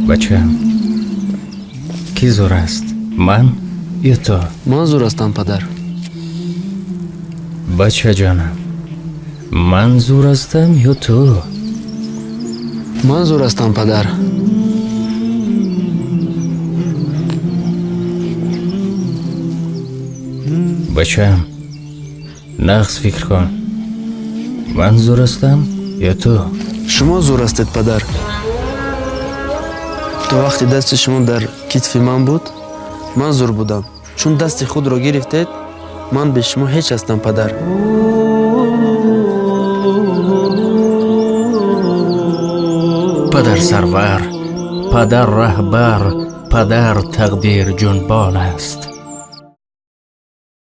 بچه‌م کی زور است؟ من یا تو؟ من زور هستم پدر. بچه جانم من زور هستم یا تو؟ من زور هستم پدر. بچه‌م نقص فکر کن. من زور هستم یا تو؟ شما زور هستید پدر. تو وقتی دست شما در کتف من بود من زور بودم، چون دست خود را گرفتید. من به شما هیچ هستم پدر. پدر سرور، پدر رهبر، پدر تقدیر جنبان است.